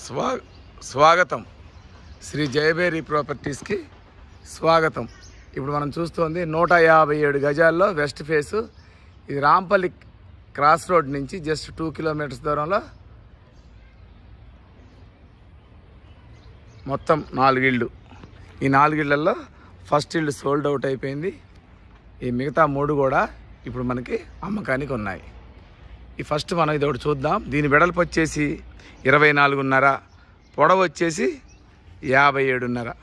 స్వాగతం శ్రీ జయబేరి ప్రాపర్టీస్కి స్వాగతం. ఇప్పుడు మనం చూస్తోంది 157 గజాల్లో వెస్ట్ ఫేసు. ఇది రాంపల్లి క్రాస్ రోడ్ నుంచి జస్ట్ 2 కిలోమీటర్స్ దూరంలో మొత్తం 4 ఇళ్ళు. ఈ 4 ఇళ్లలో ఫస్ట్ ఇల్లు సోల్డ్ అవుట్ అయిపోయింది. ఈ మిగతా 3 కూడా ఇప్పుడు మనకి అమ్మకానికి ఉన్నాయి. ఈ ఫస్ట్ మనం ఇది ఒకటి చూద్దాం. దీని వెడల్పు వచ్చేసి 24.5, పొడవు వచ్చేసి 57.5.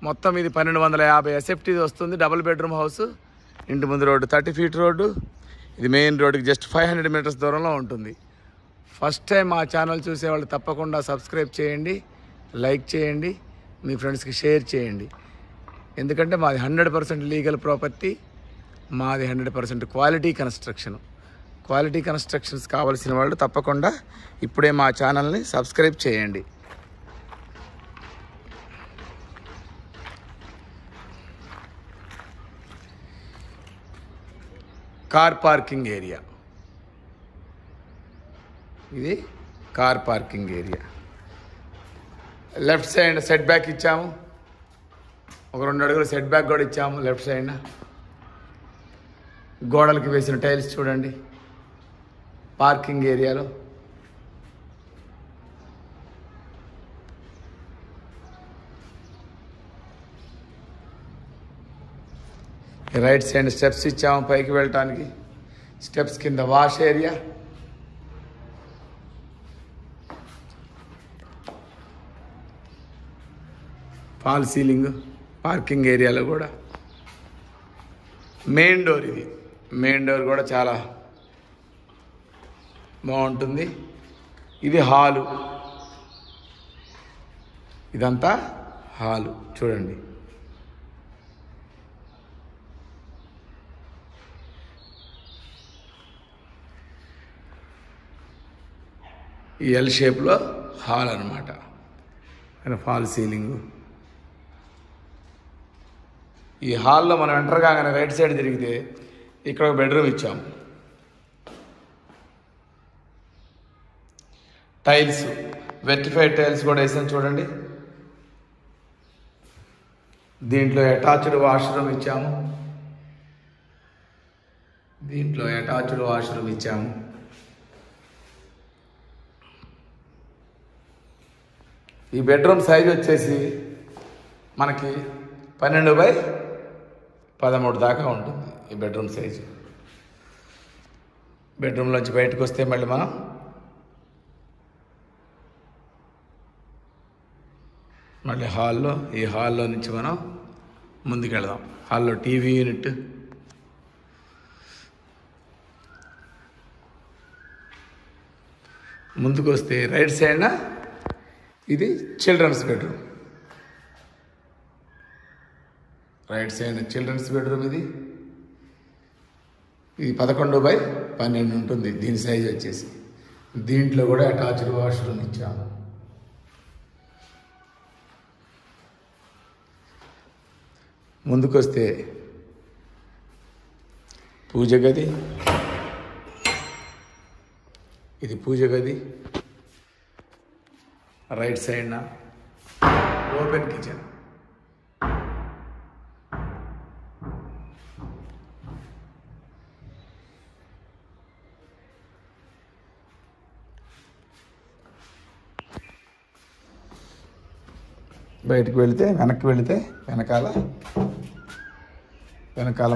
మొత్తం ఇది 1250 ఎస్ఎఫ్టీ వస్తుంది. డబుల్ బెడ్రూమ్ హౌస్, ఇంటి ముందు రోడ్డు 30 ఫీట్ రోడ్డు. ఇది మెయిన్ రోడ్డుకి జస్ట్ 500 మీటర్స్ దూరంలో ఉంటుంది. ఫస్ట్ టైం మా ఛానల్ చూసేవాళ్ళు తప్పకుండా సబ్స్క్రైబ్ చేయండి, లైక్ చేయండి, మీ ఫ్రెండ్స్కి షేర్ చేయండి. ఎందుకంటే మాది 100% లీగల్ ప్రాపర్టీ, మాది 100% క్వాలిటీ కన్స్ట్రక్షన్. క్వాలిటీ కన్స్ట్రక్షన్స్ కావాల్సిన వాళ్ళు తప్పకుండా ఇప్పుడే మా ఛానల్ని సబ్స్క్రైబ్ చేయండి. కార్ పార్కింగ్ ఏరియా, ఇది car parking area. Left side set back ఇచ్చాము, ఒక 2 అడుగులు సెట్ బ్యాక్ కూడా ఇచ్చాము. లెఫ్ట్ సైడ్ గోడలకి వేసిన టైల్స్ చూడండి. పార్కింగ్ ఏరియాలో రైట్ సైడ్ స్టెప్స్ ఇచ్చాము పైకి వెళ్ళటానికి. స్టెప్స్ కింద wash area, fall ceiling parking ఏరియాలో కూడా. మెయిన్ డోర్, ఇది మెయిన్ డోర్ కూడా చాలా బాగుంటుంది. ఇది హాలు, ఇదంతా హాలు చూడండి. ఈ ఎల్ షేప్లో హాల్ అన్నమాట. Fall ceiling. ఈ హాల్లో మనం ఎంటర్ కాగానే రైట్ సైడ్ తిరిగితే ఇక్కడ ఒక బెడ్రూమ్ ఇచ్చాము. టైల్స్, వెర్టిఫైడ్ టైల్స్ కూడా వేసాం చూడండి. దీంట్లో అటాచ్డ్ వాష్రూమ్ ఇచ్చాము. దీంట్లో అటాచ్డ్ వాష్రూమ్ ఇచ్చాము. ఈ బెడ్రూమ్ సైజ్ వచ్చేసి మనకి 12x13 దాకా ఉంటుంది ఈ బెడ్రూమ్ సైజు. బెడ్రూమ్లోంచి బయటకు వస్తే మళ్ళీ మనం హాల్లో, ఈ హాల్లో నుంచి మనం ముందుకు వెళదాం. హాల్లో టీవీ యూనిట్, ముందుకు వస్తే రైట్ సైడ్న ఇది children's bedroom. Right side children's bedroom. ఇది 11x12 ఉంటుంది దీని సైజ్ వచ్చేసి. దీంట్లో కూడా అటాచ్డ్ వాష్రూమ్ ఇచ్చాము. ముందుకు వస్తే పూజ గది, ఇది పూజ గది. రైట్ సైడ్న ఓపెన్ కిచెన్. బయటికి వెళితే వెనక్కి వెళితే వెనకాల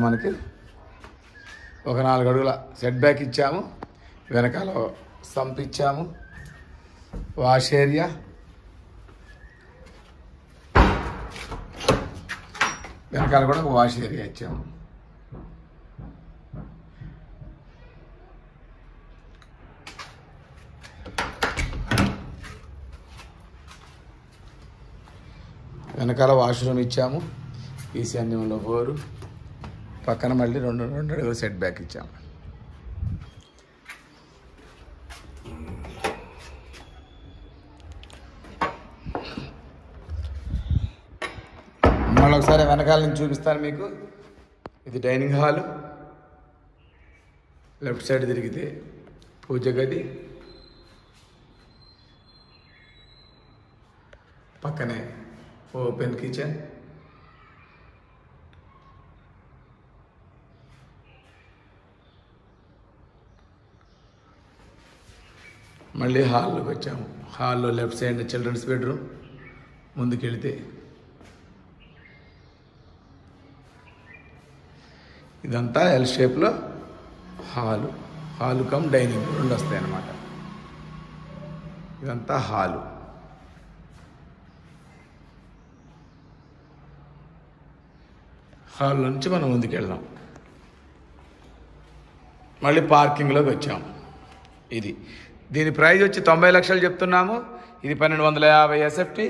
మనకి ఒక 4 అడుగుల సెట్ బ్యాక్ ఇచ్చాము. వెనకాల సంప్ ఇచ్చాము. వాష్ ఏరియా, వెనకాల కూడా ఒక వాష్ ఏరియా ఇచ్చాము. వెనకాల వాష్రూమ్ ఇచ్చాము. ఈశాన్యంలో 4, పక్కన మళ్ళీ 2 అడుగులు సెట్ బ్యాక్ ఇచ్చాము. మళ్ళీ ఒకసారి వెనకాల నుంచి చూపిస్తాను మీకు. ఇది డైనింగ్ హాలు. లెఫ్ట్ సైడ్ తిరిగితే పూజ గది, పక్కనే ఓపెన్ కిచెన్, మళ్ళీ హాల్లోకి వచ్చాము. హాల్లో లెఫ్ట్ సైడ్ చిల్డ్రన్స్ బెడ్రూమ్, ముందుకెళ్తే ఇదంతా ఎల్ షేప్లో హాలు కమ్ డైనింగ్ రెండు వస్తాయి అన్నమాట. ఇదంతా హాలు. హాల్ నుంచి మనం ముందుకెళ్దాం. మళ్ళీ పార్కింగ్లోకి వచ్చాము. దీని ప్రైస్ వచ్చి 90 లక్షలు చెప్తున్నాము. ఇది 1250 ఎస్ఎఫ్టీ.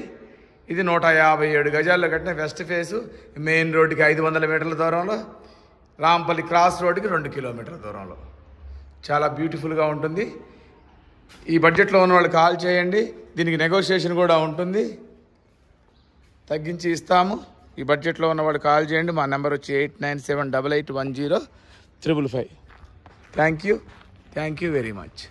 ఇది 157 గజాల్లో కట్టిన వెస్ట్ ఫేసు. మెయిన్ రోడ్డుకి 500 మీటర్ల దూరంలో, రాంపల్లి క్రాస్ రోడ్డుకి 2 కిలోమీటర్ల దూరంలో. చాలా బ్యూటిఫుల్గా ఉంటుంది. ఈ బడ్జెట్లో ఉన్న వాళ్ళు కాల్ చేయండి. దీనికి నెగోషియేషన్ కూడా ఉంటుంది, తగ్గించి ఇస్తాము. ఈ బడ్జెట్లో ఉన్నవాళ్ళు కాల్ చేయండి. మా నెంబర్ వచ్చి 8978810555. Thank you very much.